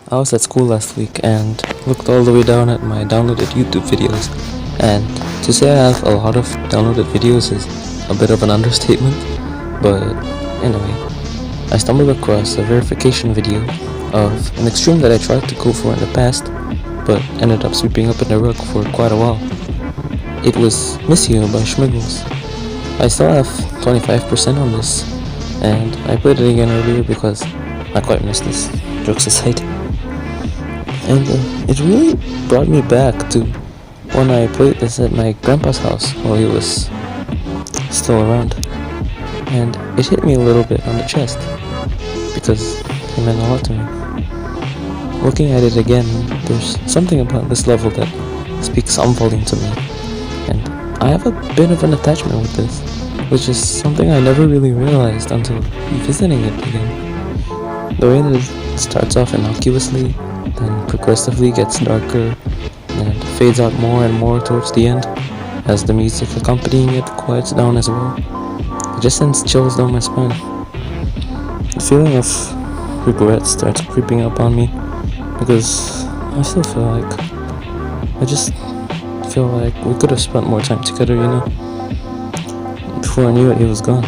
I was at school last week and looked all the way down at my downloaded YouTube videos, and to say I have a lot of downloaded videos is a bit of an understatement, but anyway, I stumbled across a verification video of an extreme that I tried to go for in the past, but ended up sweeping up in the rug for quite a while. It was Miss You by Schmiggles. I still have 25% on this, and I played it again earlier because I quite missed this, jokes aside. And it really brought me back to when I played this at my grandpa's house while he was still around. And it hit me a little bit on the chest because it meant a lot to me. Looking at it again, there's something about this level that speaks some volume to me. And I have a bit of an attachment with this, which is something I never really realized until revisiting it again. The way that it starts off innocuously, then progressively gets darker, and fades out more and more towards the end, as the music accompanying it quiets down as well. It just sends chills down my spine. The feeling of regret starts creeping up on me, because I still feel like we could have spent more time together, Before I knew it, he was gone.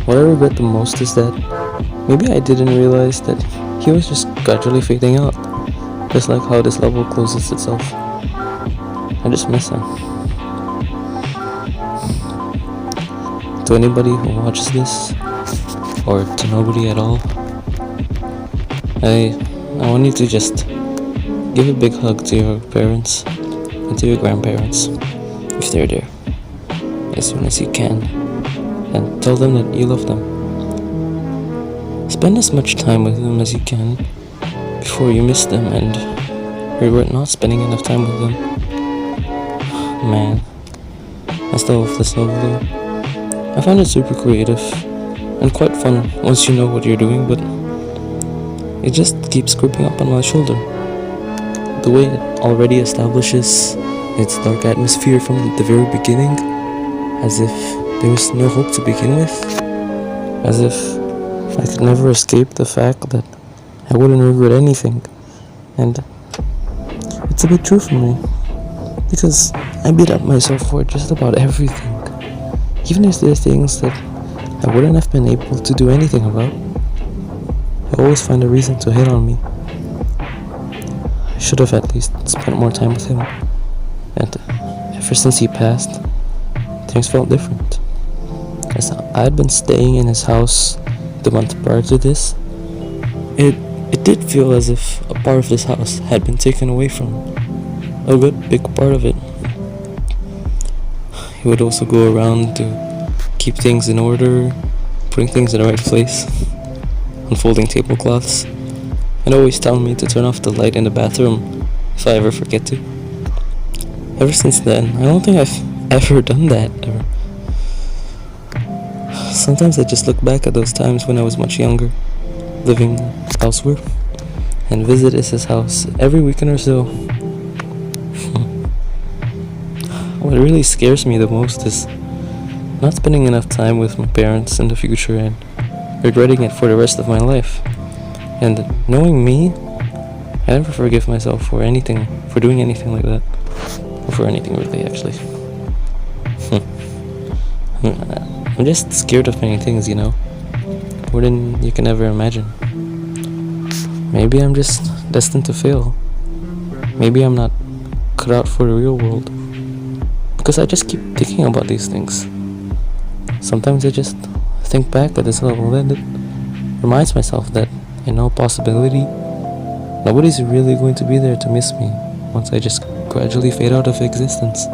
What I regret the most is that maybe I didn't realize that he was just gradually fading out, just like how this level closes itself. I just miss him. To anybody who watches this, or to nobody at all, I want you to just give a big hug to your parents and to your grandparents, if they're there, as soon as you can, and tell them that you love them. Spend as much time with them as you can before you miss them and regret not spending enough time with them. Man, I still love this novel though. I found it super creative and quite fun once you know what you're doing, but it just keeps creeping up on my shoulder. The way it already establishes its dark atmosphere from the very beginning, as if there was no hope to begin with, as if I could never escape the fact that I wouldn't regret anything. And it's a bit true for me, because I beat up myself for just about everything, even if there are things that I wouldn't have been able to do anything about. I always find a reason to hate on me. I should have at least spent more time with him, and ever since he passed, things felt different. As I had been staying in his house the month prior to this, it did feel as if a part of this house had been taken away from him. A good big part of it. He would also go around to keep things in order, putting things in the right place, unfolding tablecloths, and always telling me to turn off the light in the bathroom if I ever forget to. Ever since then, I don't think I've ever done that, ever. Sometimes I just look back at those times when I was much younger, living elsewhere, and visit his house every weekend or so. What really scares me the most is not spending enough time with my parents in the future and regretting it for the rest of my life. And knowing me, I never forgive myself for doing anything like that, or for anything really, actually. I'm just scared of many things, more than you can ever imagine. Maybe I'm just destined to fail. Maybe I'm not cut out for the real world, because I just keep thinking about these things. Sometimes I just think back at this level and it reminds myself that in all possibility, nobody's really going to be there to miss me once I just gradually fade out of existence.